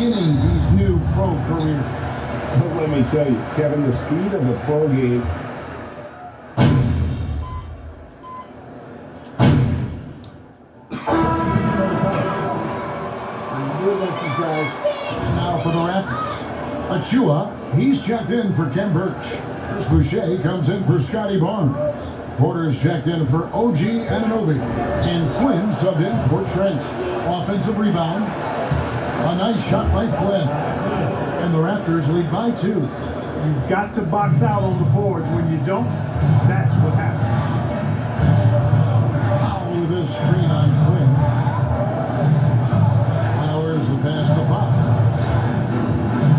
beginning his new pro career. But let me tell you, Kevin, the speed of the pro game. Now for the Raptors. Achua, he's checked in for Ken Birch. Chris Boucher comes in for Scotty Barnes. Porter's checked in for OG Anunoby. And Flynn subbed in for Trent. Offensive rebound. A nice shot by Flynn. And the Raptors lead by 2. You've got to box out on the boards. When you don't, that's what happens. Powell with this screen on Flynn. Flowers the pass to Pop.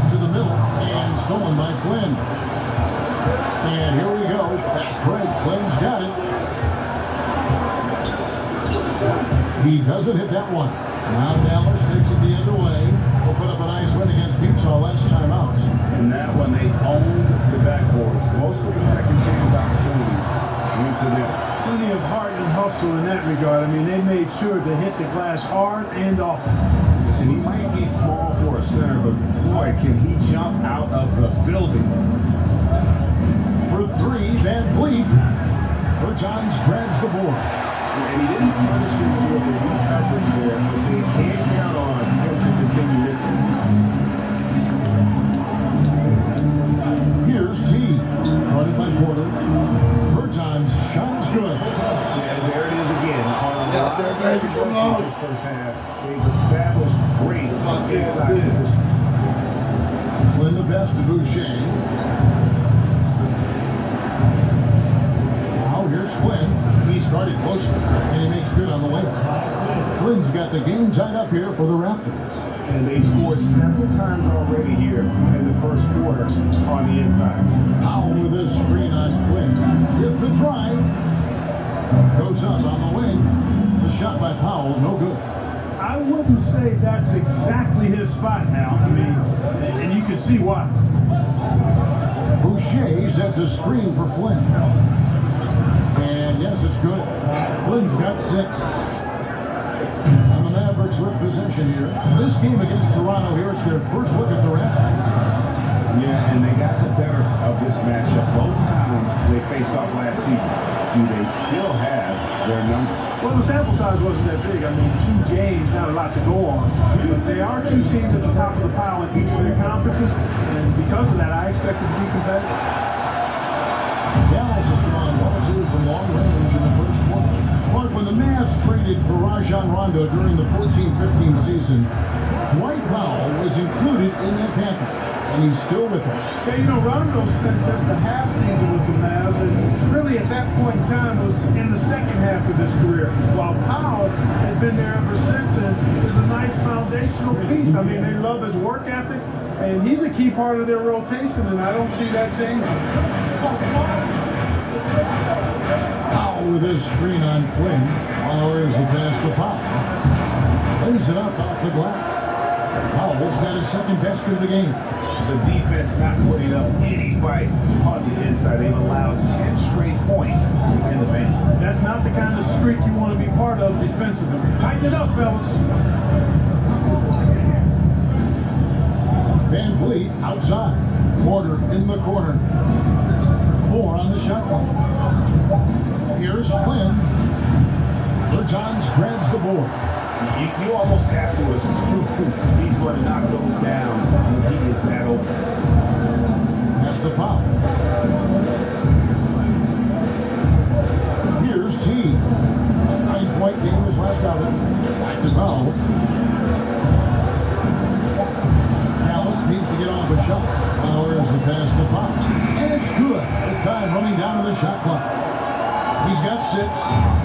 To the middle. And stolen by Flynn. And here we go. Fast break. Flynn's got it. He doesn't hit that one. Now Dallas takes it the other way. We'll put up a nice win against Utah last time out. And that one, they owned the backboards. Most of the second chance opportunities went to them. Plenty of heart and hustle in that regard. I mean, they made sure to hit the glass hard and often. And he might be small for a center, but boy, can he jump out of the building. For 3, Van Vliet. Bertans grabs the board. And he didn't punish him for the weak coverage there, but they can't count on him to continue missing. Here's T. Guarded by Porter. Bertans' shot is good. Yeah, there it is again. Out there, baby, come on. This first half, they've established great inside position. Flynn the pass to Boucher. Now here's Flynn. He started closer, and he makes good on the way. Flynn's got the game tied up here for the Raptors. And they've scored several times already here in the first quarter on the inside. Powell with a screen on Flynn. With the drive. Goes up on the wing. The shot by Powell, no good. I wouldn't say that's exactly his spot now. I mean, and you can see why. Boucher sets a screen for Flynn. And yes, it's good. Flynn's got 6. And the Mavericks with possession here. This game against Toronto here, it's their first look at the Raptors. Yeah, and they got the better of this matchup both times they faced off last season. Do they still have their number? Well, the sample size wasn't that big. I mean, 2 games, not a lot to go on. But they are 2 teams at the top of the pile in each of their conferences. And because of that, I expect them to be competitive. Dallas has gone 1 or 2 from long range in the first quarter. But when the Mavs traded for Rajon Rondo during the 14-15 season, Dwight Powell was included in that package, and he's still with them. Yeah, you know, Rondo spent just a half season with the Mavs, and really at that point in time was in the second half of his career, while Powell has been there ever since and is a nice foundational piece. I mean, they love his work ethic, and he's a key part of their rotation, and I don't see that changing. Powell with his screen on Flynn. Flowers the pass to Powell. Lays it up off the glass. Powell's got his second best of the game. The defense not putting up any fight on the inside. They've allowed 10 straight points in the paint. That's not the kind of streak you want to be part of defensively. Tighten it up, fellas. Van Vliet outside. Porter in the corner. 4 on the shot clock. Here's Flynn. Bertans grabs the board. You almost have to assume he's going to knock those down when he is that open. That's the Powell. Here's T. 9-point game is last outing. Back to Powell. Dallas needs to get off a shot. Flowers the pass to Powell. And it's good. The time running down to the shot clock. He's got 6.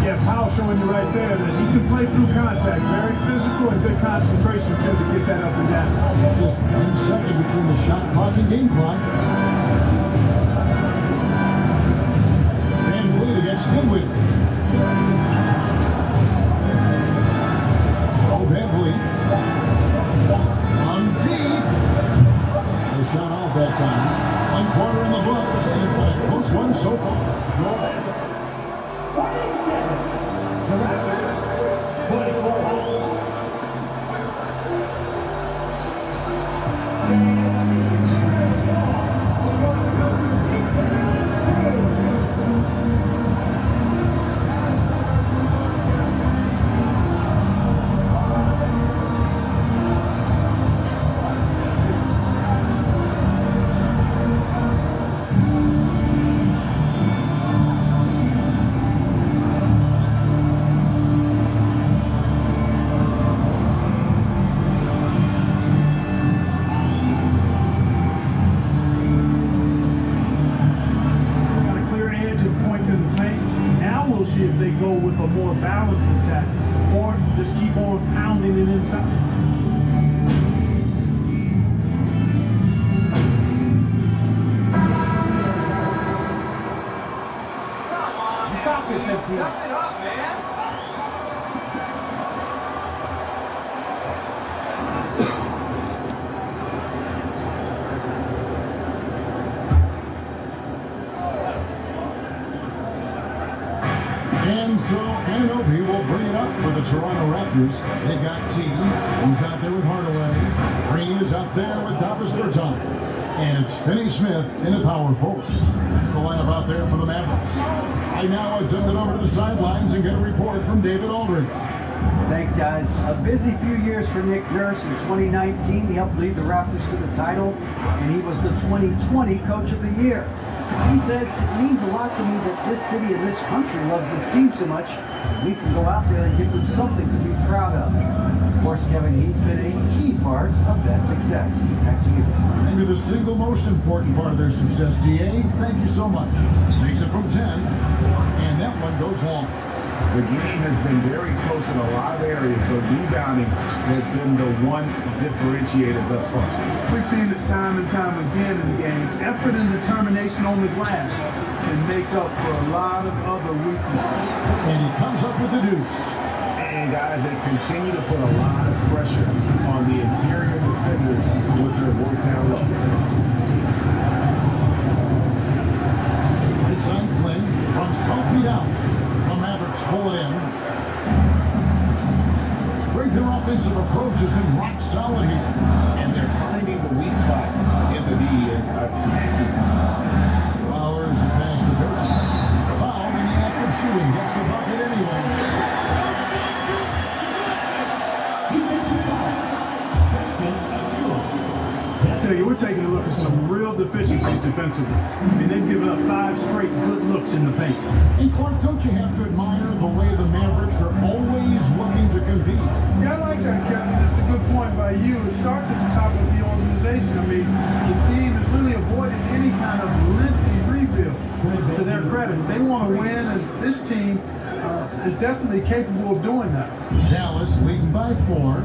Yeah, Powell showing you right there that he can play through contact. Very physical and good concentration, too, to get that up and down. Just 1 second between the shot clock and game clock. Van Vliet against Dinwiddie. Oh, Van Vliet. On deep. The shot off that time. 1 quarter in the books, and it's been a close one so far. go with a more balanced attack or just keep on pounding it inside. Focus empty. And so Anunoby will bring it up for the Toronto Raptors. They got T. He's out there with Hardaway. Green is out there with Davis Bertans. And it's Finney Smith in the power forward. That's the lineup out there for the Mavericks. Right now, I'd send it over to the sidelines and get a report from David Aldridge. Thanks, guys. A busy few years for Nick Nurse. In 2019, he helped lead the Raptors to the title, and he was the 2020 Coach of the Year. He says, it means a lot to me that this city and this country loves this team so much, and we can go out there and give them something to be proud of. Of course, Kevin, he's been a key part of that success. Back to you. Maybe the single most important part of their success, DA. Thank you so much. Takes it from 10, and that one goes long. The game has been very close in a lot of areas, but rebounding has been the one differentiator thus far. We've seen it time and time again in the game. Effort and determination on the glass can make up for a lot of other weaknesses. And he comes up with the deuce. And guys, they continue to put a lot of pressure on the interior defenders with their work down low. Inside Flynn from 12 feet out. The Mavericks pull it in. Their offensive approach has been rock solid here. And they're finding the weak spots in the D and attacking. Flowers and pass to Bertans. Foul in the act of shooting. Gets the bucket anyway. I tell you, we're taking a look at some real deficiencies defensively. I mean, they've given up 5 straight good looks in the paint. And Clark, don't you have to admire the way the Mavericks are always looking to compete? Yeah, I like that, Kevin. It's a good point by you. It starts at the top of the organization. I mean, the team has really avoided any kind of lengthy rebuild. To their credit, they want to win, and this team is definitely capable of doing that. Dallas leading by 4.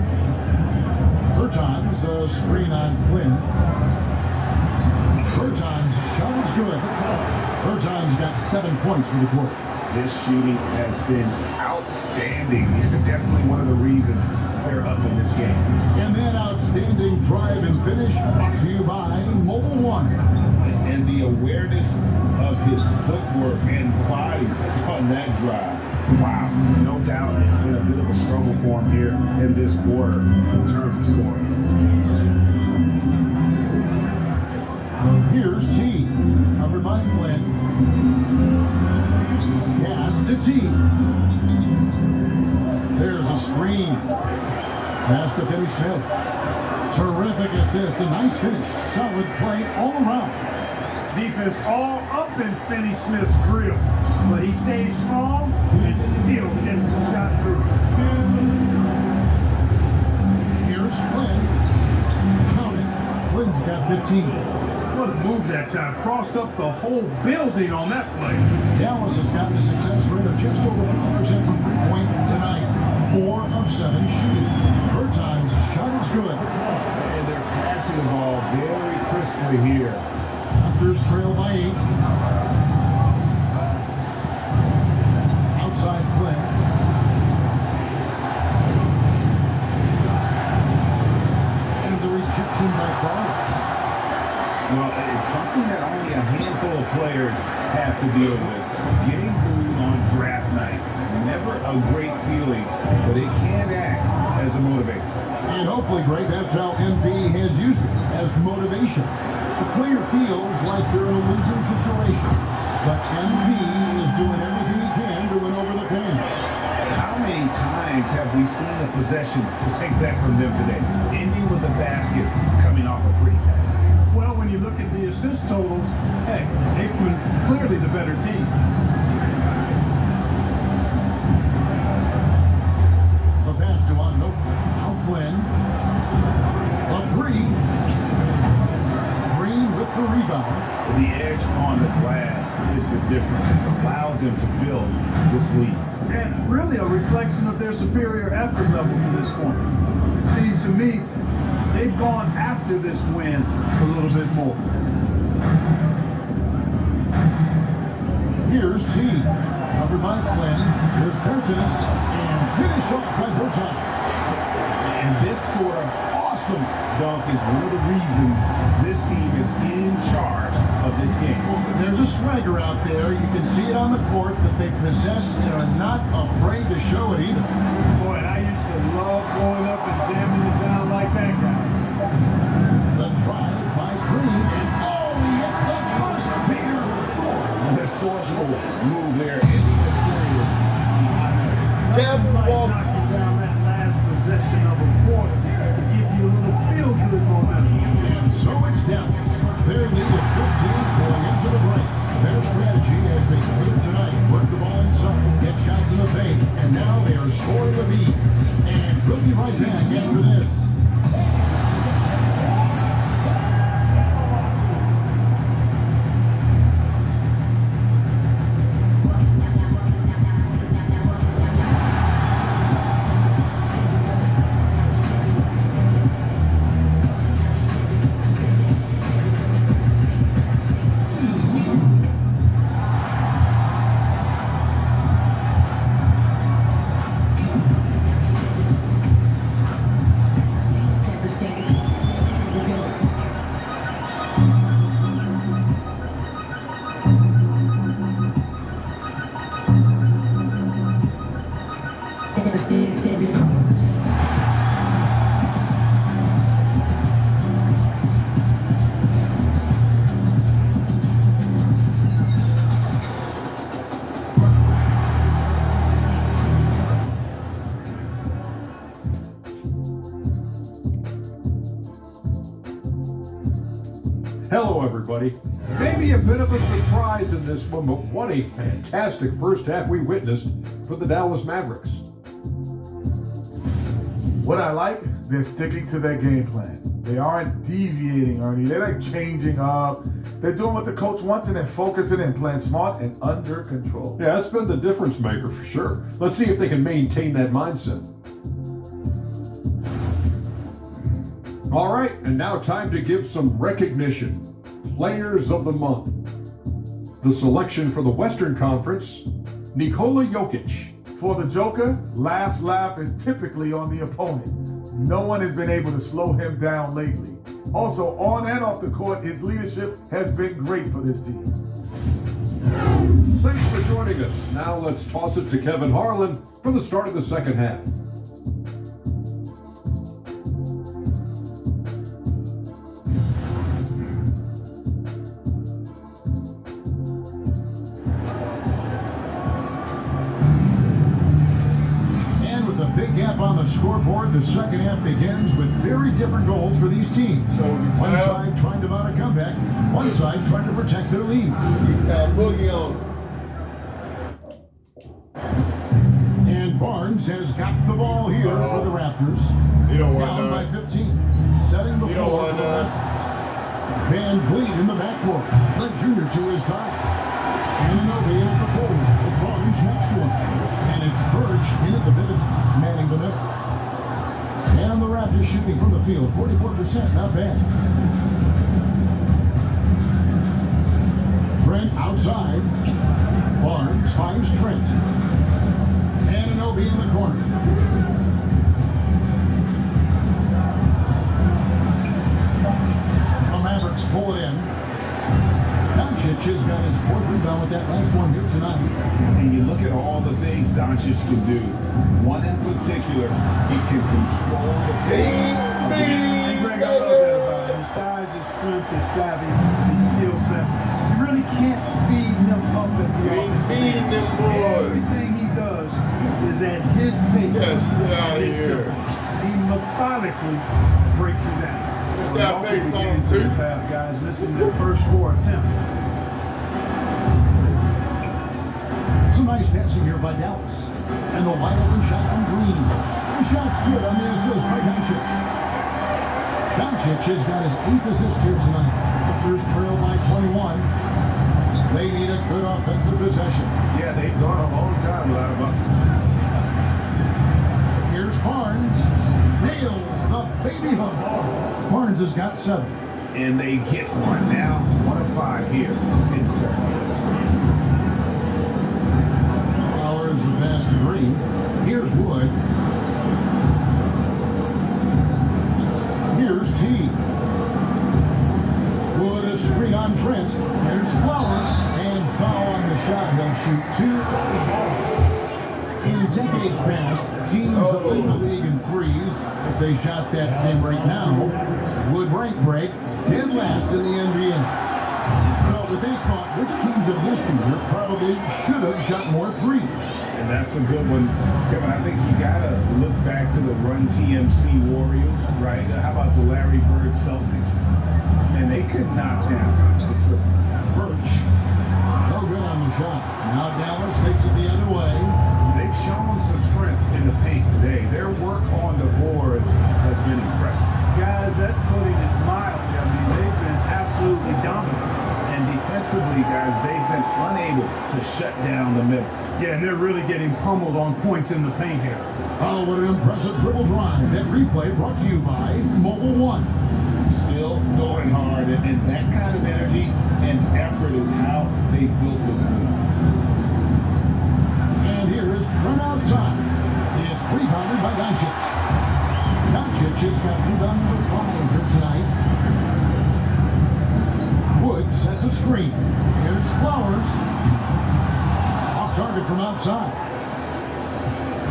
Bertans, a screen on Flynn. Bertans' shot is good. Bertans got 7 points for the quarter. This shooting has been outstanding, and definitely one of the reasons they're up in this game. And that outstanding drive and finish brought to you by Mobile One. And the awareness of his footwork and body on that drive. Wow, no doubt it's been a bit of a struggle for him here in this quarter in terms of scoring. Here's T, covered by Flynn. Pass to T. There's a screen. Pass to Finney Smith. Terrific assist, a nice finish. Solid play all around. Defense all up in Finney Smith's grill, but he stays strong and still gets the shot through. Here's Flynn. Count it. Flynn's got 15. What a move that time. Crossed up the whole building on that play. Dallas has gotten a success rate of just over 50% from three-point tonight. 4 of 7 shooting. Bertans' shot is good. And they're passing the ball very crisply here. Raptors trail by 8. Outside Flynn. And the rejection by Flowers. Well, it's something that only a handful of players have to deal with. Getting booed on draft night, never a great feeling, but it can act as a motivator. And hopefully, Greg, that's how MP has used it, as motivation. The player feels like they're in a losing situation, but MP is doing everything he can to win over the fans. How many times have we seen a possession like that from them today, ending with a basket coming off a pretty pass? Well, when you look at the assist totals, hey, they've been clearly the better team. The pass to Nope. Now Flynn. The three. Green with the rebound. The edge on the glass is the difference. It's allowed them to build this lead. And really a reflection of their superior effort level to this point. It seems to me they've gone after this win a little bit more. Here's T. Covered by Flynn. Here's Bertens. And finish off by Bertens. And this sort of awesome dunk is one of the reasons this team is in charge of this game. There's a swagger out there. You can see it on the court that they possess and are not afraid to show it either. Boy, and I used to love going up and jamming it down like that, guys. The drive by Green, and oh, he hits the buzzer beater. Resourceful move there. Jab ball. Knocking down that last possession of a quarter to give you a little feel-good momentum. And so it's Dallas. Their lead of 15 going into the break. Their strategy as they clear tonight, work the ball inside, get shots in the paint, and now they are scoring the lead. And we'll be right back after this. Hello, everybody. Maybe a bit of a surprise in this one, but what a fantastic first half we witnessed for the Dallas Mavericks. What I like, they're sticking to their game plan. They aren't deviating, Ernie. They're like changing up. They're doing what the coach wants and they're focusing and playing smart and under control. Yeah, that's been the difference maker for sure. Let's see if they can maintain that mindset. All right, and now time to give some recognition. Players of the Month. The selection for the Western Conference, Nikola Jokic. For the Joker, last laugh is typically on the opponent. No one has been able to slow him down lately. Also, on and off the court, his leadership has been great for this team. Thanks for joining us. Now let's toss it to Kevin Harlan for the start of the second half. Big gap on the scoreboard. The second half begins with very different goals for these teams. One side trying to mount a comeback, one side trying to protect their lead. Boogie on. And Barnes has got the ball here for the Raptors. You don't want down by 15, setting the floor for the Raptors. Van Vliet in the backcourt. Trent Jr. to his side. Anunoby at the forward. With Barnes next to him. And it's Birch in at the Bivets, manning the net. And the Raptors shooting from the field, 44%, not bad. Trent outside. Barnes finds Trent. Anunoby in the corner. The Mavericks pull it in. Doncic has got his fourth rebound with that last one here tonight. And you look at all the things Doncic can do. One in particular, he can control the pace. And Greg, I love that about him. His size, his strength, his savvy, his skill set. You really can't speed him up at the Feed them boys. Everything he does is at his pace. Yes, get out of his here. tempo. He methodically breaks you down. Got face on him too. This half, guys, missing their first 4 attempts. Some nice passing here by Dallas. And the wide open shot from Green. The shot's good on the assist by Doncic. Doncic has got his 8th assist here tonight. Raptors trail by 20. 21. They need a good offensive possession. Yeah, they've gone a long time without a bucket. Here's Barnes. Nails the baby hook. Barnes has got 7. And they get one now. 1 of 5 here in the third. Flowers the pass to Green. Here's Wood. Here's T. Wood a screen on Trent. There's Flowers. And foul on the shot. He'll shoot 2. In decades past, teams that lead the league in threes, if they shot that same rate now, would rank break dead last in the NBA. So if they thought which teams of history probably should have shot more threes. And that's a good one. Kevin, I think you got to look back to the Run TMC Warriors, right? How about the Larry Bird Celtics? And they could knock down the triple. Birch. No good on the shot. Now Dallas takes it the other way. They've shown some strength in the paint today. Their work on the boards has been impressive. Guys, that's putting it mildly. I mean, they've been absolutely dominant. And defensively, guys, they've been unable to shut down the middle. Yeah, and they're really getting pummeled on points in the paint here. Oh, what an impressive dribble drive. That replay brought to you by Mobile One. Still going hard, and that kind of energy and effort is how they built this move. And here is Trent outside. It's rebounded by Doncic. Doncic has got rebound number 5 here tonight. Wood sets a screen. Here's Flowers. Off target from outside.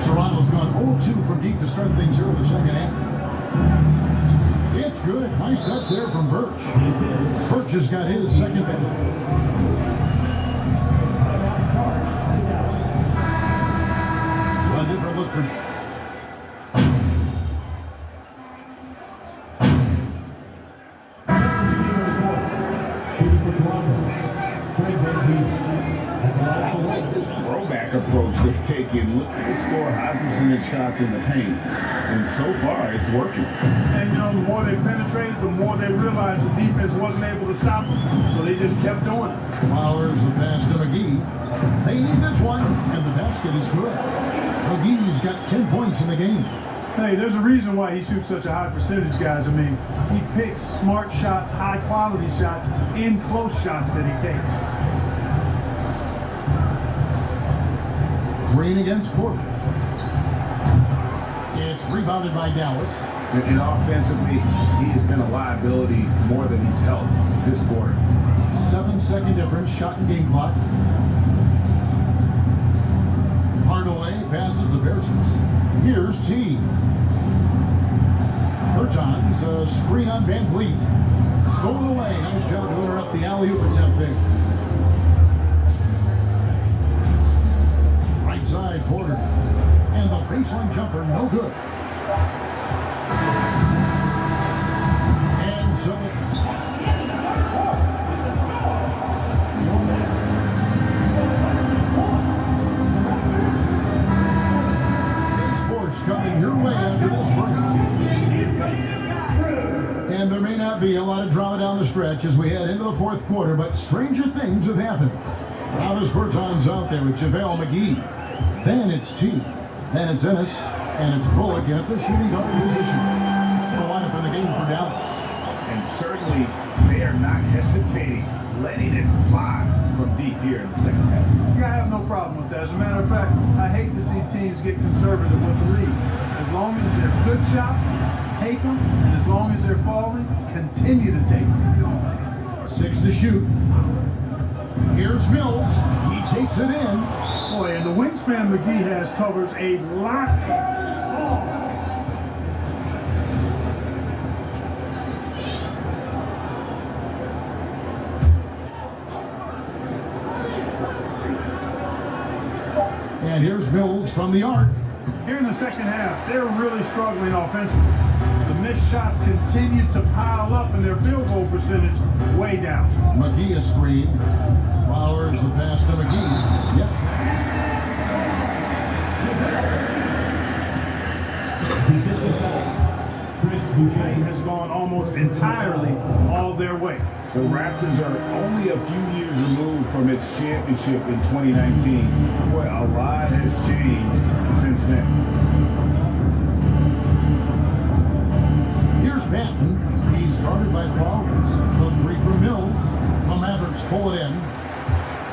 Toronto's gone 0-2 from deep to start things here in the second half. It's good. Nice touch there from Birch. Birch has got his second basket. A different look for... I like this throwback approach they've taken. Look at the score, high percentage shots in the paint. And so far, it's working. And, you know, the more they penetrated, the more they realized the defense wasn't able to stop them. So they just kept doing it. Flowers the pass to McGee. They need this one, and the basket is good. McGee's got 10 points in the game. Hey, there's a reason why he shoots such a high percentage, guys. I mean, he picks smart shots, high-quality shots, and close shots that he takes. Green against Porter. It's rebounded by Dallas. And offensively, he has been a liability more than he's helped this quarter. 7-second difference, shot and game clock. Hardaway passes to Bertans. Here's T. Bertans, a screen on Van Vliet. Stolen away. Nice job to interrupt the alley-oop attempt there. Right side, Porter. And the baseline jumper, no good. And so it's... Sports coming your way after this break. And there may not be a lot of drama down the stretch as we head into the fourth quarter, but stranger things have happened. Travis Bertans out there with JaVale McGee. Then it's T. Then it's Ennis. And it's Bullock at the shooting guard position. It's the lineup in the game for Dallas. And certainly, they are not hesitating, letting it fly from deep here in the second half. Yeah, I have no problem with that. As a matter of fact, I hate to see teams get conservative with the lead. As long as they're good shots, take them. And as long as they're falling, continue to take them. 6 to shoot. Here's Mills. He takes it in. Boy, and the wingspan McGee has covers a lot. And here's Mills from the arc. Here in the second half, they're really struggling offensively. The missed shots continue to pile up and their field goal percentage way down. McGee a screen. Flowers the pass to McGee. Yes. He has gone almost entirely all the their way. The Raptors are only a few years removed from its championship in 2019. Boy, a lot has changed since then. Here's Banton. He's guarded by Flowers. The three from Mills. The Mavericks pull it in.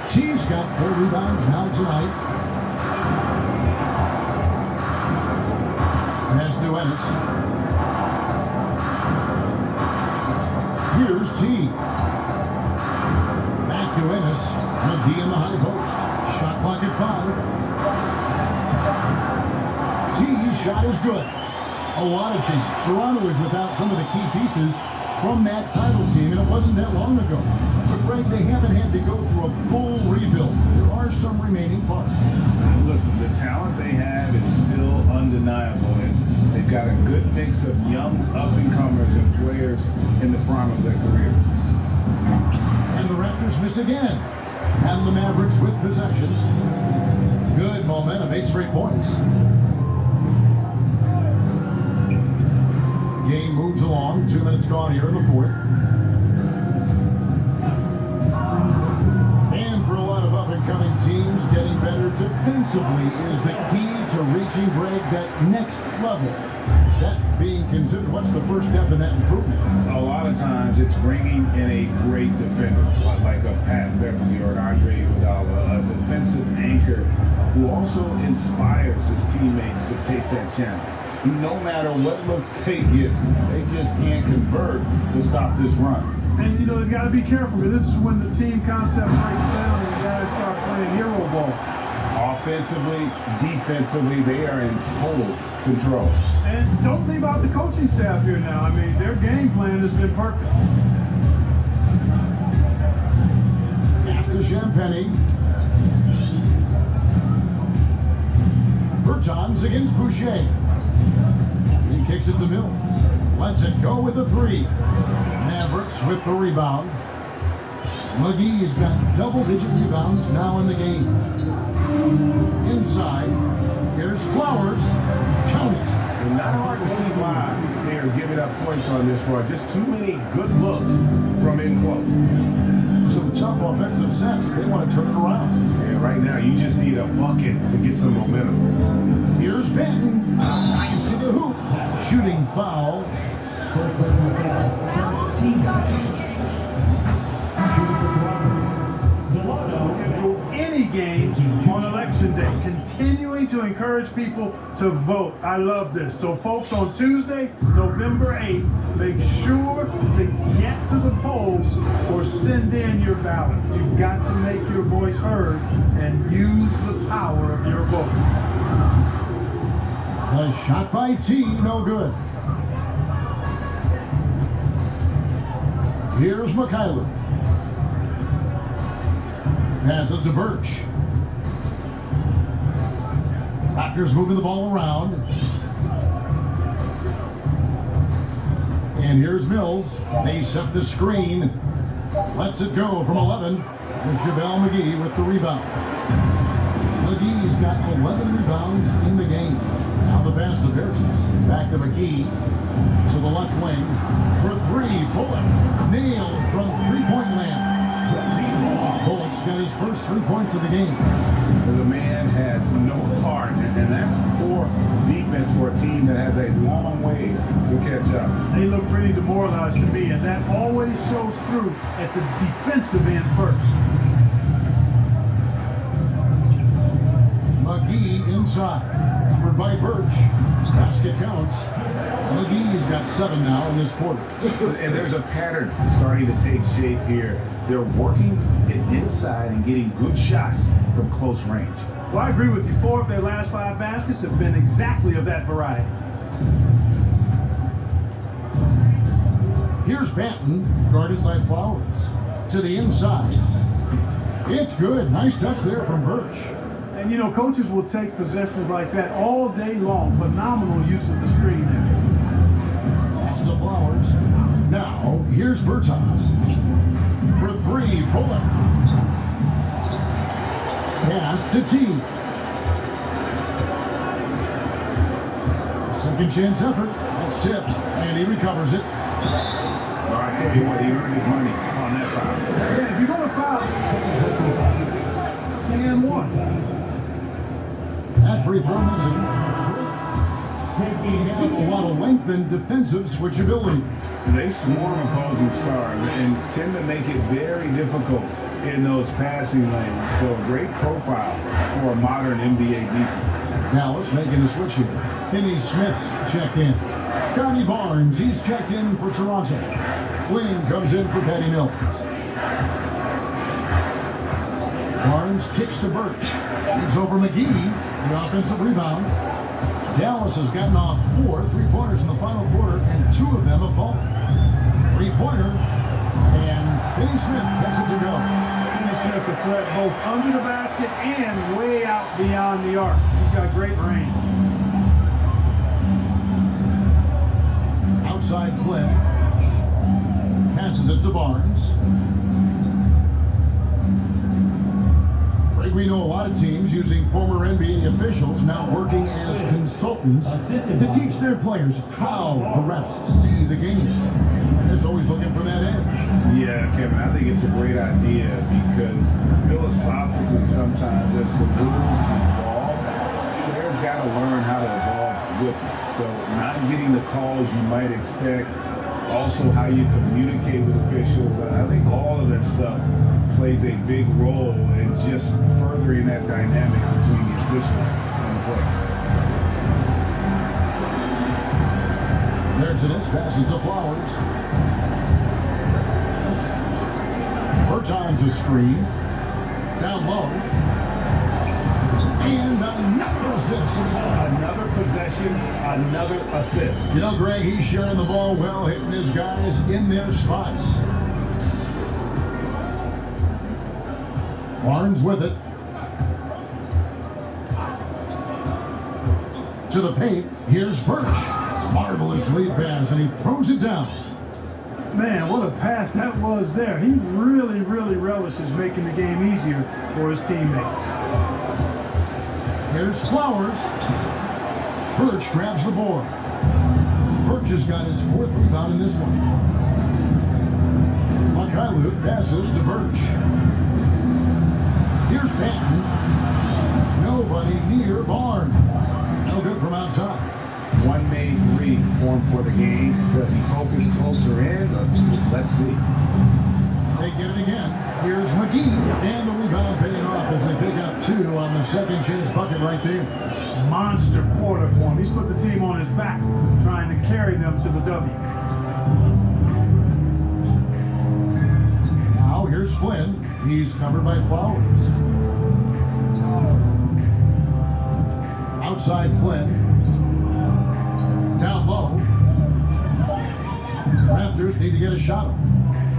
T's got 4 rebounds now tonight. Has Duenas. Here's T. Back to Ennis. McGee in the high post. Shot clock at 5. T's shot is good. A lot of change. Toronto is without some of the key pieces from that title team, and it wasn't that long ago. But Greg, they haven't had to go through a full rebuild. There are some remaining parts. Listen, the talent they have is still undeniable, and they've got a good mix of young up-and-comers and players in the prime of their career. And the Raptors miss again. And the Mavericks with possession. Good momentum, 8 straight points. Game moves along, 2 minutes gone here in the fourth. And for a lot of up-and-coming teams, getting better defensively is the key to reaching, Greg, that next level. That being considered, what's the first step in that improvement? A lot of times it's bringing in a great defender, like a Pat Beverly or an Andre Iguodala, a defensive anchor who also inspires his teammates to take that challenge. No matter what looks they get, they just can't convert to stop this run. And, you know, they've got to be careful because this is when the team concept breaks down and the guys start playing hero ball. Offensively, defensively, they are in total control. And don't leave out the coaching staff here now. I mean, their game plan has been perfect. After Champagne. Bertans against Boucher. He kicks it to Mills. Lets it go with a 3. Mavericks with the rebound. McGee's got double-digit rebounds now in the game. Inside, here's Flowers. Count it. And not hard to see why they are giving up points on this run. Just too many good looks from in close. Some tough offensive sets. They want to turn it around. And right now, you just need a bucket to get some momentum. Here's Benton. Drives to the hoop. Shooting foul. Into any game on election day, continuing to encourage people to vote. I love this. So folks, on Tuesday, November 8th, make sure to get to the polls or send in your ballot. You've got to make your voice heard and use the power of your vote. A shot by T, no good. Here's McKayler. Passes to Birch. Raptors moving the ball around. And here's Mills. They set the screen. Lets it go from 11. There's JaVale McGee with the rebound. McGee's got 11 rebounds in the game. Now the pass to Bertans. Back to McGee. To the left wing. For 3. Bullock. Nailed from three-point land. Bullock's got his first 3 points of the game. The man has no heart, and that's poor defense for a team that has a long way to catch up. They look pretty demoralized to me, and that always shows through at the defensive end first. McGee inside. Covered by Birch. Basket counts. McGee's got 7 now in this quarter. And there's a pattern starting to take shape here. They're working it inside and getting good shots from close range. Well, I agree with you. 4 of their last 5 baskets have been exactly of that variety. Here's Banton, guarded by Flowers. To the inside. It's good. Nice touch there from Birch. And, you know, coaches will take possessions like that all day long. Phenomenal use of the screen there. Pass to Flowers. Now, here's Bertans. For 3, Bullock. Pass to T. Second chance effort. That's tipped. And he recovers it. All right, tell you what, he earned his money on that foul. Yeah, if you're going to foul, and one. That free throw missing. A lot of length and defensive switchability. They swarm opposing stars and tend to make it very difficult in those passing lanes. So a great profile for a modern NBA defense. Dallas making a switch here. Finney Smith's checked in. Scotty Barnes, he's checked in for Toronto. Flynn comes in for Patty Mills. Barnes kicks to Birch. Shoots over McGee. The offensive rebound. Dallas has gotten off 4 3-pointers in the final quarter, and 2 of them have fallen. 3-pointer, and Finney Smith gets it to go. Finney Smith the threat both under the basket and way out beyond the arc. He's got great range. Outside Flynn. Passes it to Barnes. Greg, we know a lot of teams using former NBA officials now working as consultants to teach their players how the refs see the game. They're always looking for that edge. Yeah, Kevin, I think it's a great idea because philosophically sometimes as the rules evolve, players got to learn how to evolve with it. So not getting the calls you might expect, also how you communicate with officials. I think all of that stuff plays a big role in just furthering that dynamic between the officials and the players. There's an inch passes to Flowers. Bertans a screen. Down low. And another assist. Another possession, another assist. You know, Greg, he's sharing the ball well, hitting his guys in their spots. Barnes with it. To the paint. Here's Birch. Marvelous lead pass, and he throws it down. Man, what a pass that was there. He really, really relishes making the game easier for his teammates. Here's Flowers. Birch grabs the board. Birch has got his 4th rebound in this one. Makailu passes to Birch. Here's Patton. Nobody near Barnes. No good from outside. One made 3 form for the game. Does he focus closer in? Let's see. They get it again. Here's McGee. And the rebound paying off as they pick up 2 on the second chance bucket right there. Monster quarter for him. He's put the team on his back, trying to carry them to the W. Now here's Flynn. He's covered by Flowers. Outside Flynn. Down low. Raptors need to get a shot.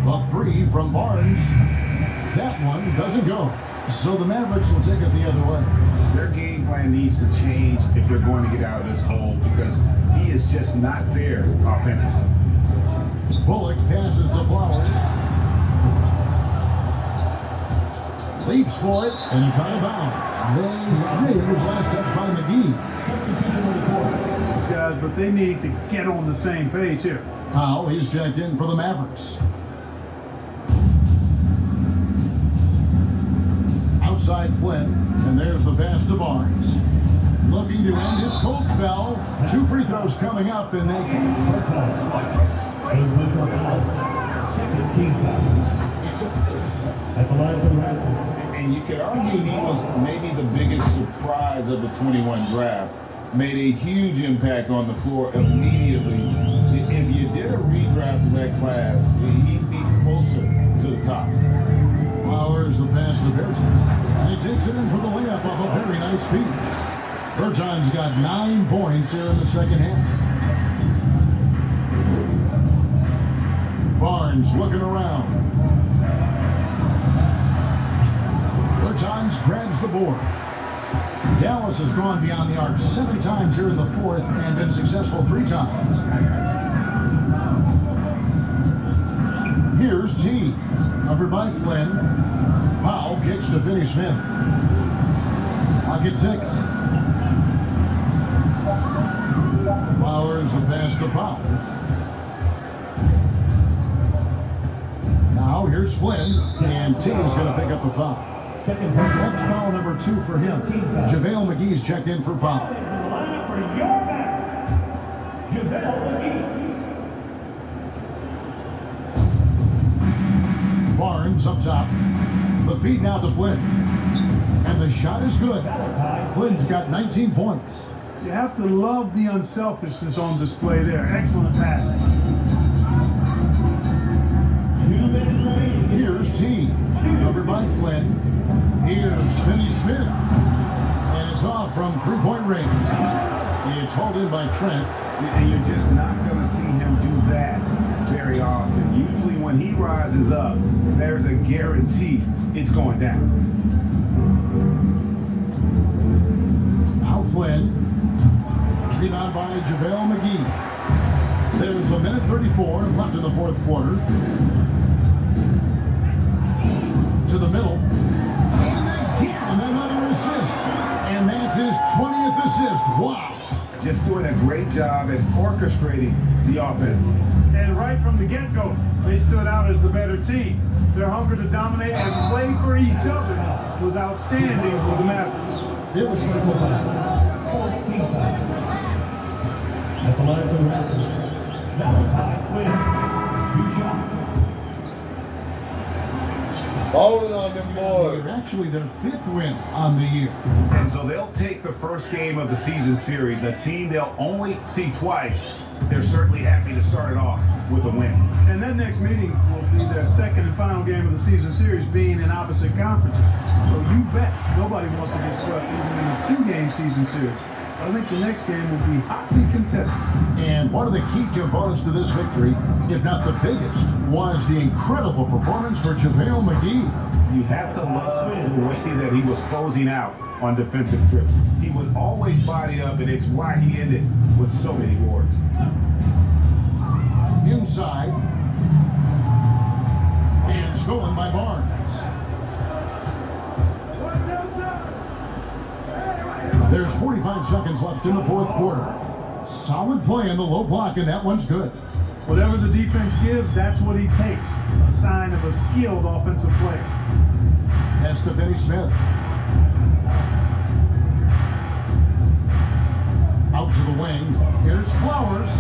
The 3 from Barnes. That one doesn't go. So the Mavericks will take it the other way. Their game plan needs to change if they're going to get out of this hole because he is just not there offensively. Bullock passes to Flowers. Leaps for it, and he's out of bounds. They say it was last touched by McGee. Guys, but they need to get on the same page here. Powell, he's checked in for the Mavericks. Outside Flynn, and there's the pass to Barnes. Looking to end his cold spell. 2 free throws coming up, and they can. Second team foul. At the line to And you could argue he was maybe the biggest surprise of the 21 draft. Made a huge impact on the floor immediately. If you did a redraft of that class, he'd be closer to the top. Flowers the pass to Bertans. And he takes it in for the layup off a very nice feed. Bertans got 9 points here in the second half. Barnes looking around. Bertans grabs the board. Dallas has gone beyond the arc 7 times here in the 4th and been successful 3 times. Here's G. Covered by Flynn. Powell kicks to Finney Smith. Pocket 6. Flowers the pass to Powell. Now here's Flynn, and T is going to pick up the foul. Second foul. That's foul number 2 for him. JaVale McGee's checked in for foul. And the lineup for your man, JaVale McGee. Barnes up top. The feed now to Flynn. And the shot is good. Flynn's got 19 points. You have to love the unselfishness on display there. Excellent passing. 2 minutes remaining. Here's T. Covered by Flynn. Here's Finney Smith. And it's off from three-point range. It's hauled in by Trent. And you're just not going to see him do that very often. Usually when he rises up, there's a guarantee it's going down. Now Flynn. Rebound by JaVale McGee. There's a minute 34 left in the fourth quarter. To the middle. And another assist. And that's his 20th assist. Wow. Just doing a great job at orchestrating the offense. And right from the get-go, they stood out as the better team. Their hunger to dominate and play for each other was outstanding for the Mavericks. It was 14 foul. At the line for the Raptors, Malachi Flynn. 2 shots. Bowling on them boys. They're actually their 5th win on the year. And so they'll take the first game of the season series, a team they'll only see twice. They're certainly happy to start it off with a win. And that next meeting will be their second and final game of the season series, being in opposite conferences. So you bet nobody wants to get swept even in a 2-game season series. I think the next game will be hotly contested. And one of the key components to this victory, if not the biggest, was the incredible performance for JaVale McGee. You have to love the way that he was closing out on defensive trips. He would always body up, and it's why he ended with so many boards. Inside. And stolen by Barnes. There's 45 seconds left in the fourth quarter. Solid play in the low block, and that one's good. Whatever the defense gives, that's what he takes. A sign of a skilled offensive player. Pass to Finney Smith. Out to the wing. Here's Flowers.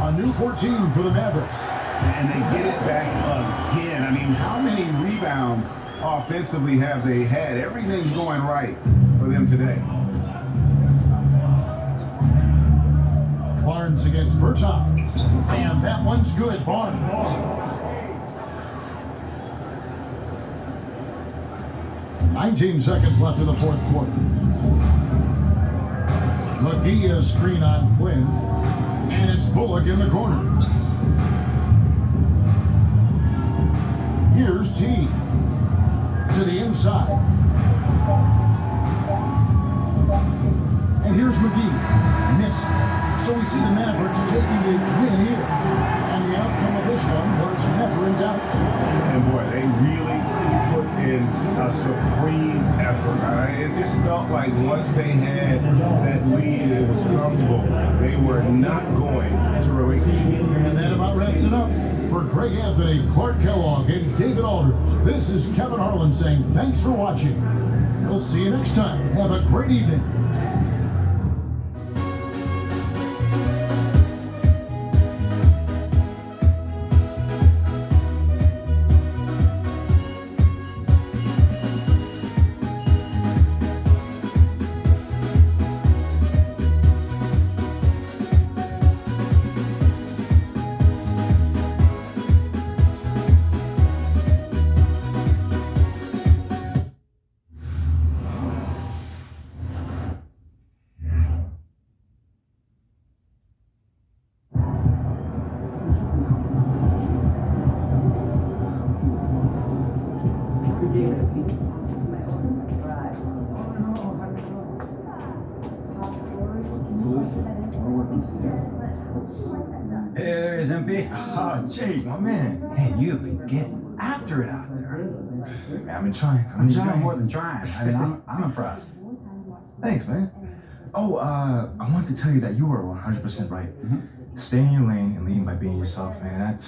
A new 14 for the Mavericks. And they get it back again. I mean, how many rebounds offensively have they had? Everything's going right for them today. Barnes against Bertans. And that one's good. Barnes. "19 seconds left in the fourth quarter. McGee has screen on Flynn. And it's Bullock in the corner. Here's T. To the inside. And here's McGee. Missed. So we see the Mavericks taking the win here. And the outcome of this one was never in doubt. And boy, they really put in a supreme effort. It just felt like once they had that lead, it was comfortable. They were not going to relinquish. And that about wraps it up. For Greg Anthony, Clark Kellogg, and David Aldridge, this is Kevin Harlan saying thanks for watching. We'll see you next time. Have a great evening. Hey there, is MP. Oh, Jake, my man. Hey, you've been getting after it out there. I've been trying. I'm You're trying. more than trying. I mean, I'm impressed. Thanks, man. Oh, I wanted to tell you that you were 100% right. Stay in your lane and leading by being yourself, man.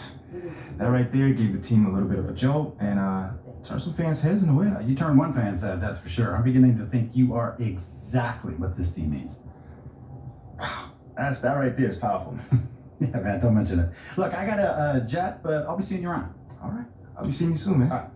That right there gave the team a little bit of a jolt and turned some fans' heads in a way. You turned one fan's head, that's for sure. I'm beginning to think you are exactly what this team needs. That right there is powerful. Yeah, man, don't mention it. Look, I got a jet, but I'll be seeing you around. All right. I'll be seeing you soon, man. All right.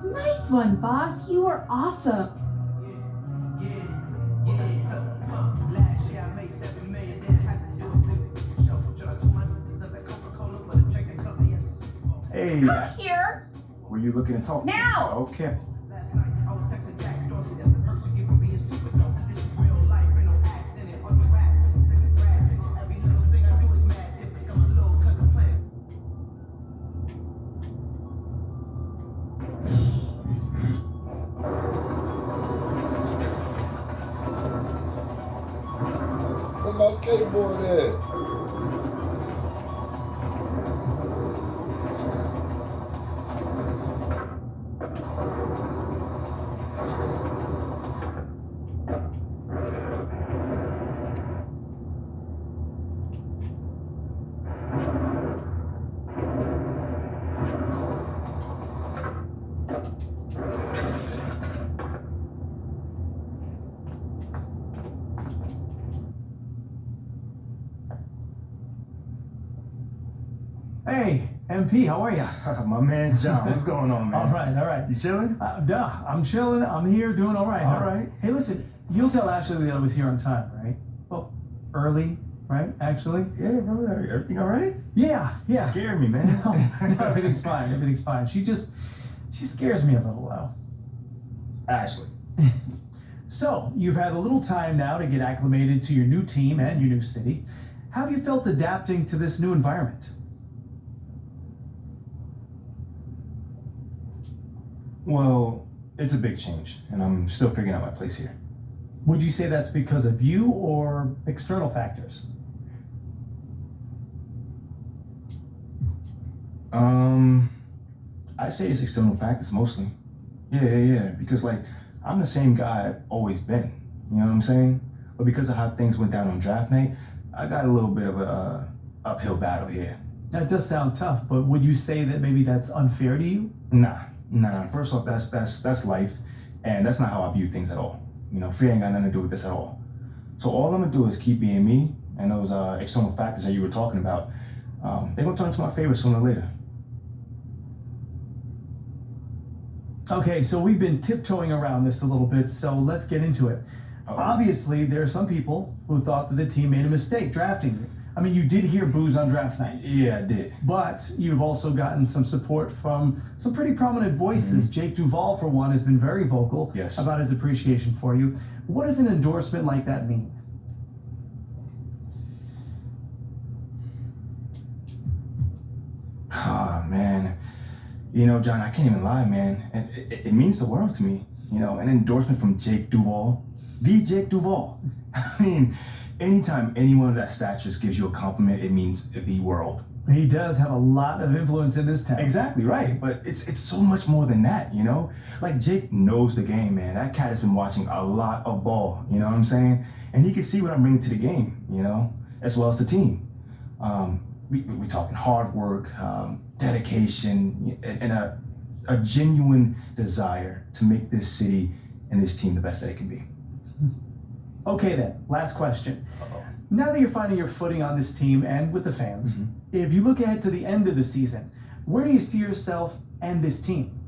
Nice one, boss. You were awesome. Hey. Come here. Were you looking to talk? Now. Okay. Where my skateboard at? Hey, MP, how are ya? My man John, what's going on, man? All right. You chilling? I'm chilling. I'm here doing all right. All right. Hey, listen, you'll tell Ashley that I was here on time, right? Well, early, right, actually? Yeah, bro. Everything all right? Yeah. You scared me, man. No, everything's fine. She scares me a little, though. Ashley. So, you've had a little time now to get acclimated to your new team and your new city. How have you felt adapting to this new environment? Well, it's a big change, and I'm still figuring out my place here. Would you say that's because of you or external factors? I'd say it's external factors mostly. Yeah. Because, like, I'm the same guy I've always been. You know what I'm saying? But because of how things went down on draft night, I got a little bit of a uphill battle here. That does sound tough, but would you say that maybe that's unfair to you? Nah. First off, that's life, and that's not how I view things at all. You know, fear ain't got nothing to do with this at all. So all I'm gonna do is keep being me, and those external factors that you were talking about, they're gonna turn into my favor sooner or later. Okay, so we've been tiptoeing around this a little bit, so let's get into it. Obviously, there are some people who thought that the team made a mistake drafting you. I mean, you did hear boos on draft night. Yeah, I did. But you've also gotten some support from some pretty prominent voices. Jake Duvall, for one, has been very vocal about his appreciation for you. What does an endorsement like that mean? Ah, man. You know, John, I can't even lie, man. It means the world to me. You know, an endorsement from Jake Duvall. The Jake Duvall. I mean, anytime anyone of that stature gives you a compliment, it means the world. He does have a lot of influence in this town. Exactly right, but it's so much more than that, you know? Like, Jake knows the game, man. That cat has been watching a lot of ball, you know what I'm saying? And he can see what I'm bringing to the game, you know, as well as the team. we're talking hard work, dedication, and a genuine desire to make this city and this team the best that it can be. Okay then, last question. Now that you're finding your footing on this team and with the fans, if you look ahead to the end of the season, where do you see yourself and this team?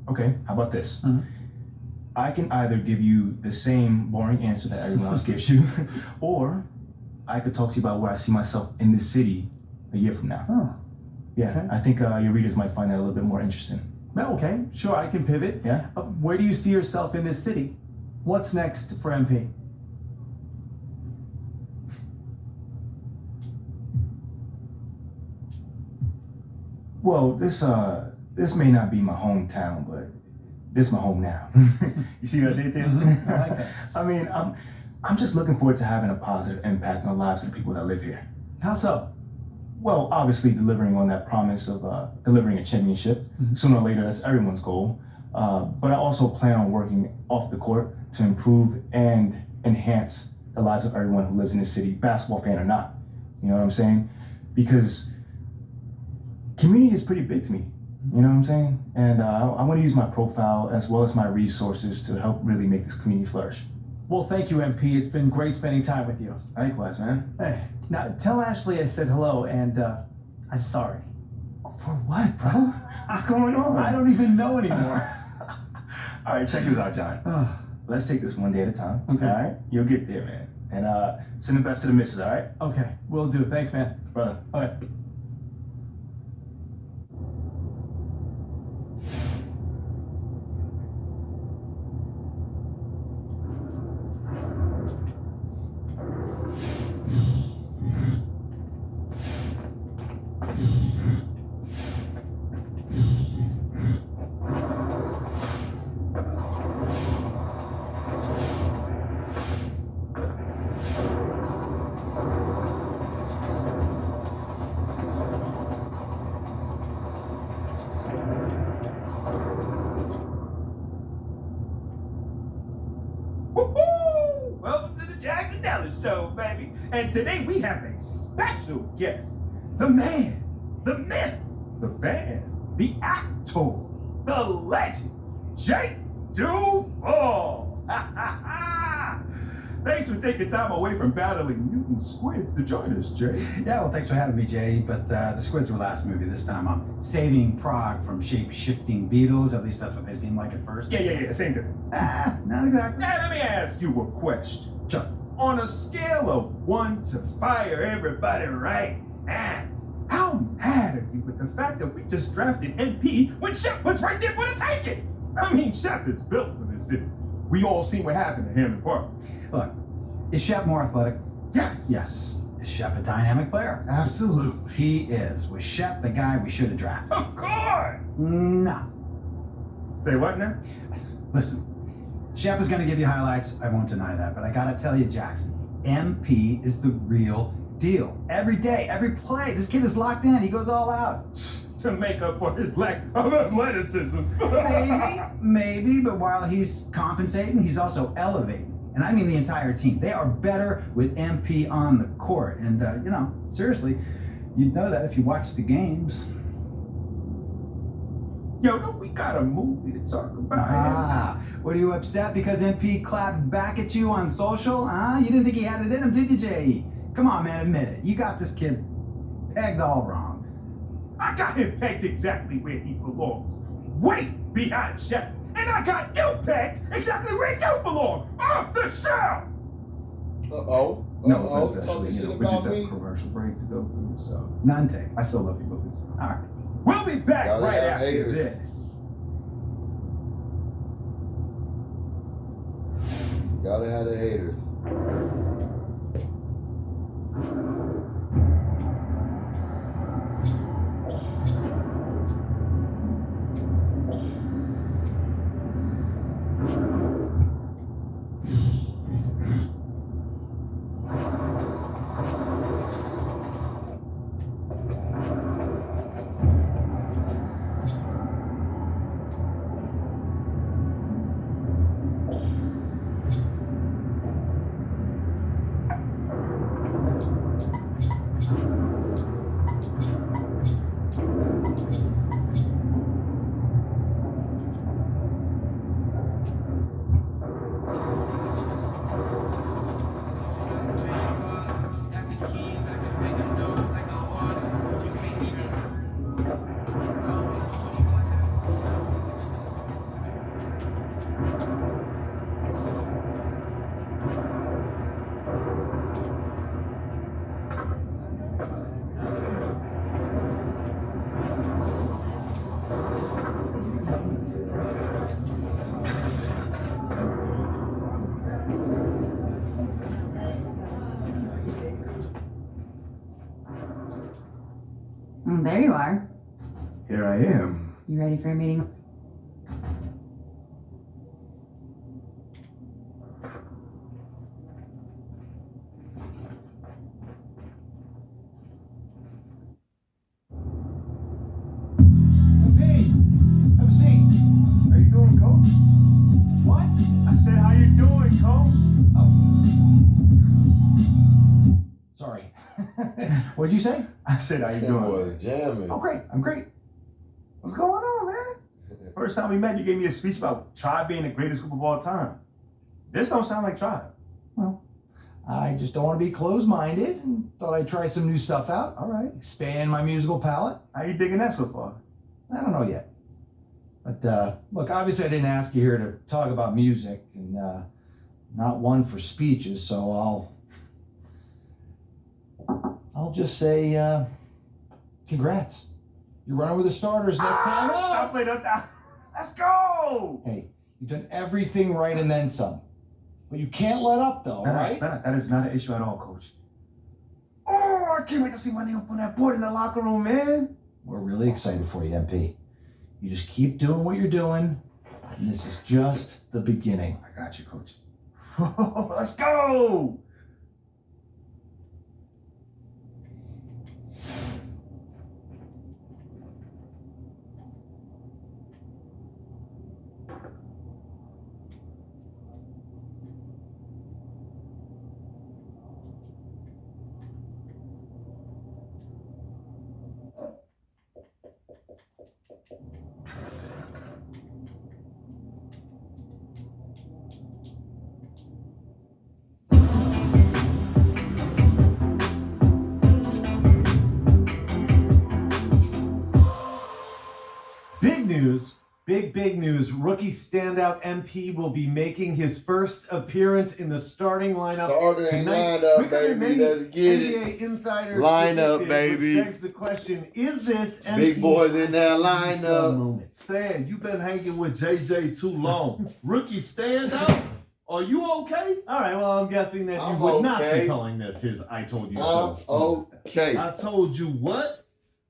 Okay, how about this? I can either give you the same boring answer that everyone else gives you, or I could talk to you about where I see myself in this city a year from now. Yeah, okay. I think your readers might find that a little bit more interesting. Okay, sure, I can pivot. Yeah? Where do you see yourself in this city? What's next for MP? Well, this may not be my hometown, but this is my home now. You see what I did there? I like that. I mean, I'm just looking forward to having a positive impact on the lives of the people that live here. How so? Well, obviously delivering on that promise of delivering a championship. Sooner or later, that's everyone's goal. But I also plan on working off the court to improve and enhance the lives of everyone who lives in this city, basketball fan or not. You know what I'm saying? Because community is pretty big to me. You know what I'm saying? And I want to use my profile as well as my resources to help really make this community flourish. Well, thank you, MP. It's been great spending time with you. Likewise, man. Hey, now tell Ashley I said hello and I'm sorry. For what, bro? What's going on? I don't even know anymore. All right, check this out, John. Let's take this one day at a time. Okay. All right? You'll get there, man. And send the best to the missus, all right? Okay, will do. Thanks, man. Brother. Okay. Welcome to the Jackson Dallas Show, baby. And today we have a special guest. The man, the myth, the fan, the actor, the legend, Jake Duval. Thanks for taking time away from battling mutant squids to join us, Jay. Yeah, well, thanks for having me, Jay. But the squids were last movie. This time I'm saving Prague from shape-shifting beetles. At least that's what they seem like at first. Yeah, same difference. Not exactly. Now, let me ask you a question. Sure. On a scale of 1 to fire everybody right now, how mad are you with the fact that we just drafted MP when Shep was right there for the taking? I mean, Shep is built for this city. We all seen what happened to him in Park. Look, is Shep more athletic? Yes. Yes. Is Shep a dynamic player? Absolutely. He is. Was Shep the guy we should have drafted? Of course. No. Say what now? Listen, Shep is going to give you highlights. I won't deny that. But I got to tell you, Jackson, MP is the real deal. Every day, every play, this kid is locked in. He goes all out. To make up for his lack of athleticism. Maybe, but while he's compensating, he's also elevating. And I mean the entire team. They are better with MP on the court. And, seriously, you'd know that if you watch the games. Yo, no, we got a movie to talk about. What are you upset because MP clapped back at you on social? You didn't think he had it in him, did you, Jay? Come on, man, admit it. You got this kid pegged all wrong. I got him pegged exactly where he belongs. Way behind Shep. And I got you pegged exactly where you belong. Off the show! Uh-oh. No Uh-oh. offense, Talking actually. shit We just about have a me. commercial break to go through, so None take. I still love you, Boobies. All right. We'll be back Gotta right have after haters. this. Gotta have the haters. you are. Here I am. You ready for a meeting? Hey, have a seat. How you doing, Coach? What? I said, how you doing, Coach? Oh. Sorry. What'd you say? I said, how you That doing? was jamming. Oh, great. I'm great. What's going on, man? First time we met, you gave me a speech about Tribe being the greatest group of all time. This don't sound like Tribe. Well, I just don't want to be closed-minded and thought I'd try some new stuff out. All right. Expand my musical palette. How you digging that so far? I don't know yet. But look, obviously I didn't ask you here to talk about music and not one for speeches, so I'll just say congrats. You're running with the starters next time out. Stop playing that. Let's go. Hey, you've done everything right and then some. But you can't let up though, all right? That is not an issue at all, Coach. Oh, I can't wait to see my name up on that board in the locker room, man. We're really excited for you, MP. You just keep doing what you're doing, and this is just the beginning. I got you, Coach. Let's go. Big news. Big news. Rookie standout MP will be making his first appearance in the starting lineup tonight. Lineup, Quicker than baby. many Let's get NBA it. insiders Lineup, predicted, baby. Which begs the question, is this MP's Big boys in that lineup. moment? Stan, you've been hanging with JJ too long. Rookie stand up? Are you okay? All right, well, I'm guessing that I'm you would not be okay. calling this his I told you I'm so. okay. I told you what?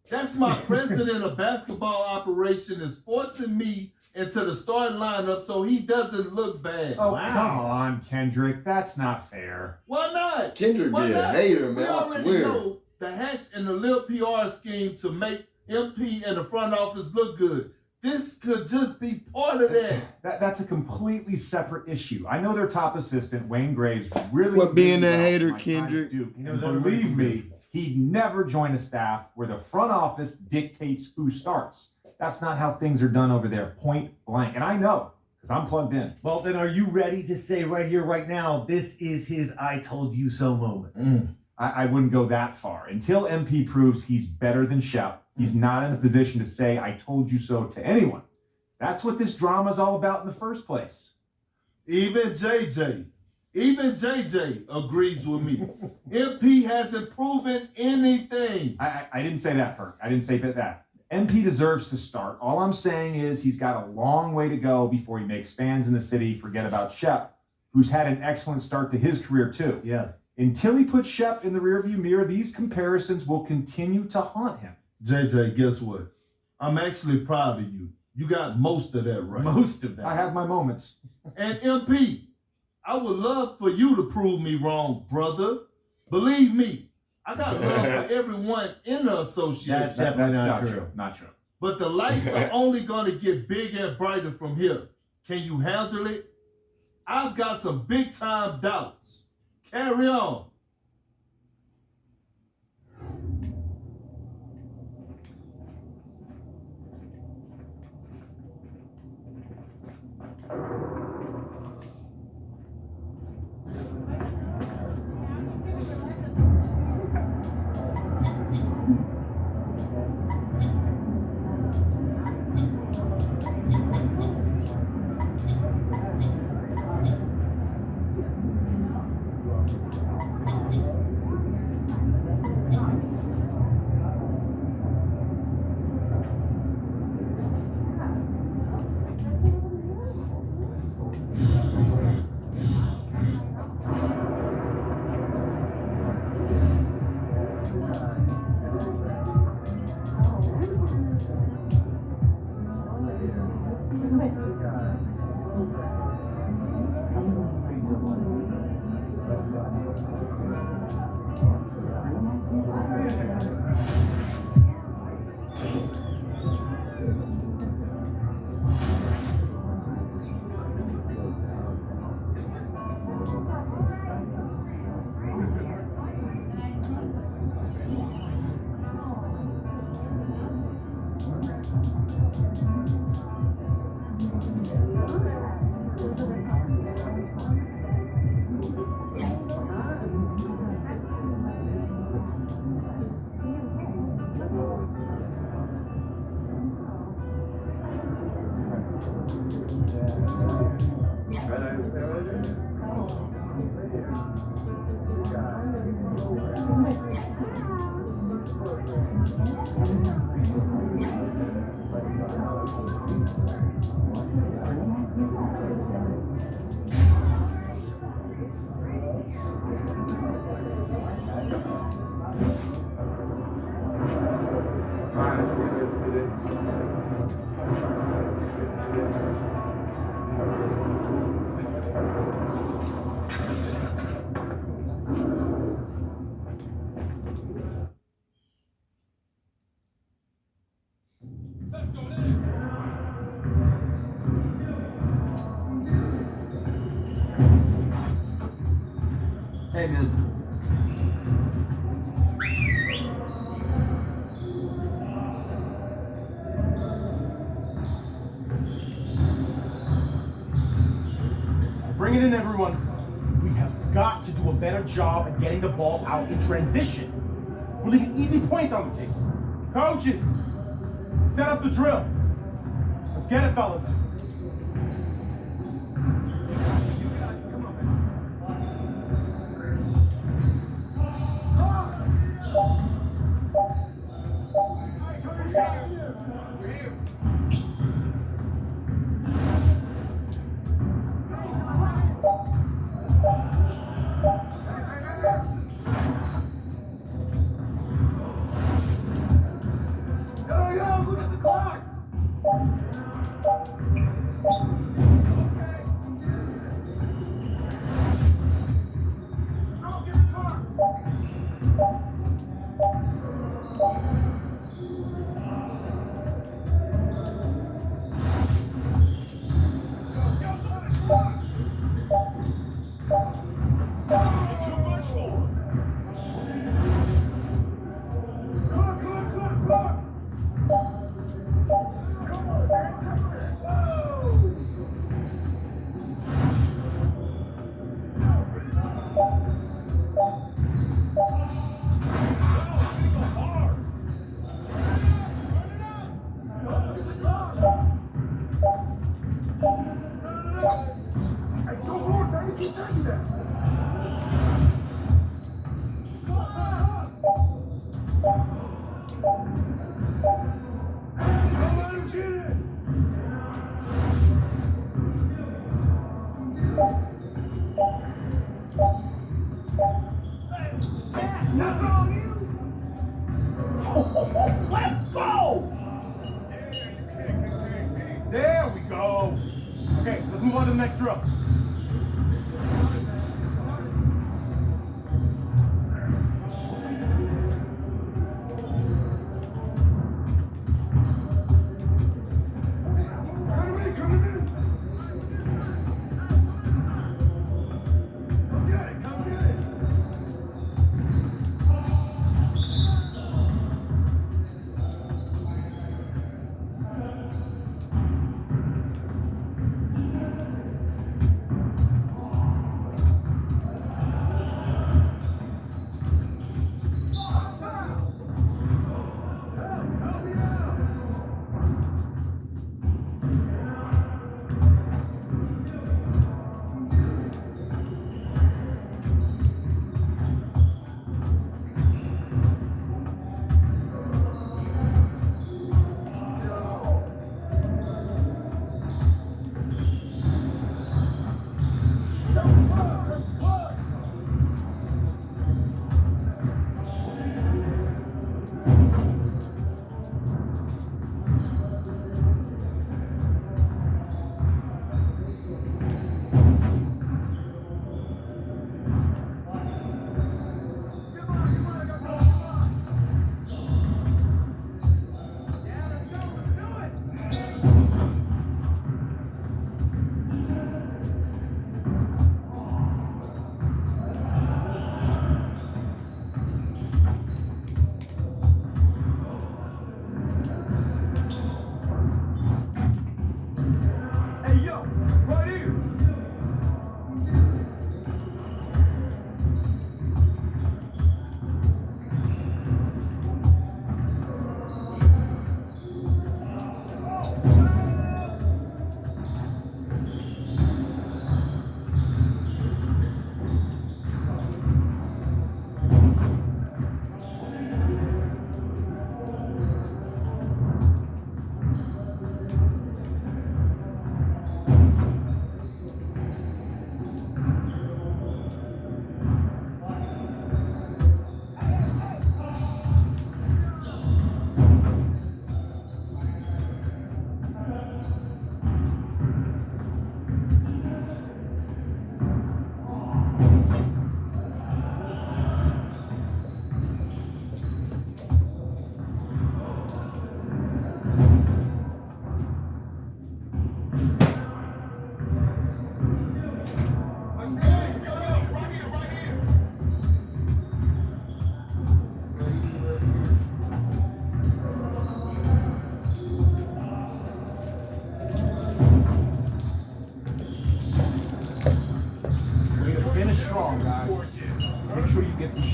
That's my president of basketball operation is forcing me into the starting lineup so he doesn't look bad. Oh, come on, Kendrick. That's not fair. Why not? Kendrick Why be a not? hater, We man. I already swear. know the hash and the little PR scheme to make MP and the front office look good. This could just be part of that. That's a completely separate issue. I know their top assistant, Wayne Graves, really What being did a well hater, in my time at Kendrick? Duke. And believe me, he'd never join a staff where the front office dictates who starts. That's not how things are done over there, point blank. And I know, because I'm plugged in. Well, then are you ready to say right here, right now, this is his I told you so moment? I wouldn't go that far. Until MP proves he's better than Shep, he's not in a position to say, I told you so to anyone. That's what this drama is all about in the first place. Even JJ agrees with me. MP hasn't proven anything. I didn't say that, Perk. I didn't say that. MP deserves to start. All I'm saying is he's got a long way to go before he makes fans in the city forget about Shep, who's had an excellent start to his career too. Yes. Until he puts Shep in the rearview mirror, these comparisons will continue to haunt him. JJ, guess what? I'm actually proud of you. You got most of that right. Most of that. I have my moments. And MP, I would love for you to prove me wrong, brother. Believe me, I got love for everyone in the association. That's definitely not true. Not true. But the lights are only going to get bigger and brighter from here. Can you handle it? I've got some big time doubts. Carry on. Hey, man. Bring it in, everyone. We have got to do a better job at getting the ball out in transition. We're leaving easy points on the table. Coaches, set up the drill. Let's get it, fellas. Look at the clock! Let's go! There we go. Okay, let's move on to the next drill.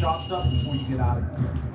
shots up before you get out of here.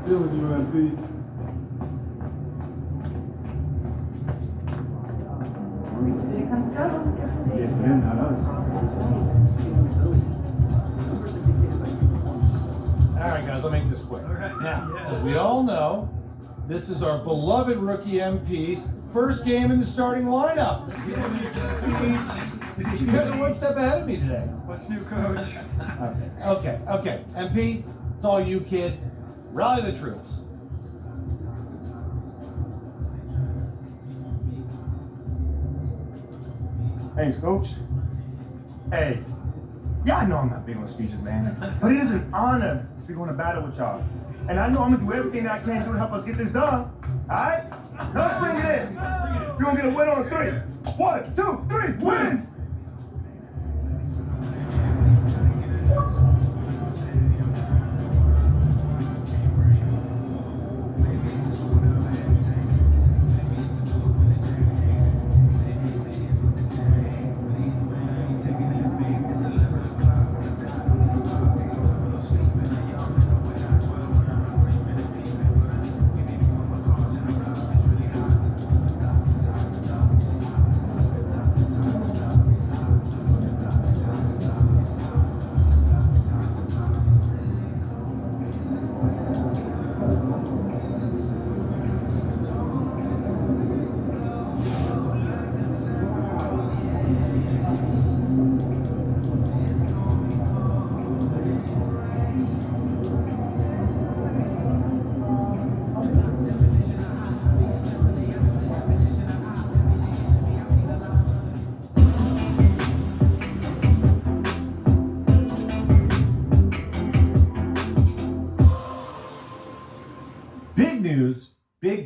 Deal with you, MP. Here comes trouble. Yeah, them, not us. All right, guys, I'll make this quick. Now, as we all know, this is our beloved rookie MP's first game in the starting lineup. You guys are one step ahead of me today. What's new, coach? Okay. MP, it's all you, kid. Rally the troops. Thanks, Coach. Hey, yeah, I know I'm not big on speeches, man, but it is an honor to be going to battle with y'all. And I know I'm gonna do everything that I can do to help us get this done. All right? Now let's bring it in. You're gonna get a win on 3. 1, 2, 3, win!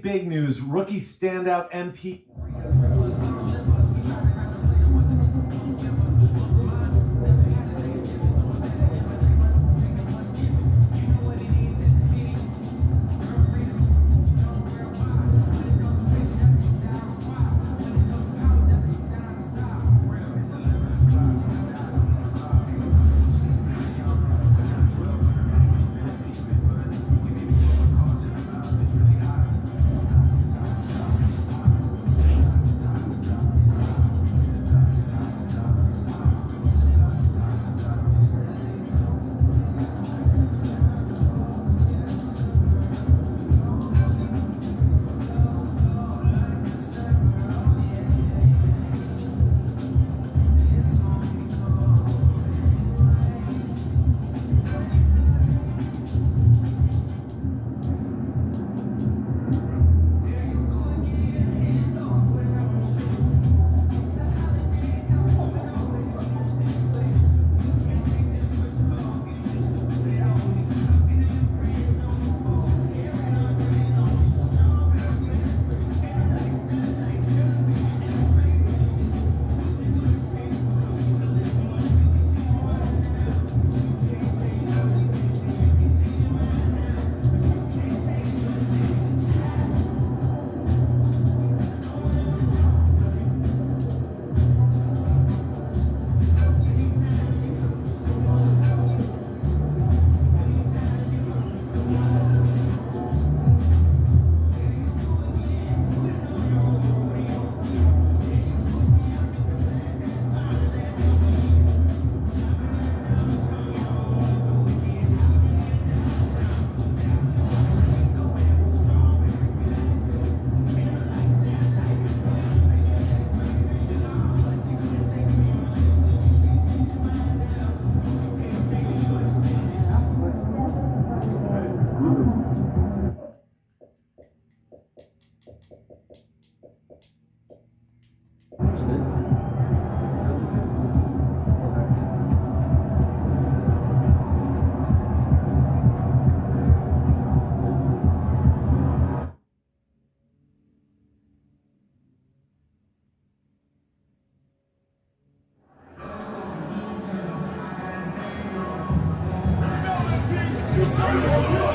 Big news. Rookie standout MP. Shep.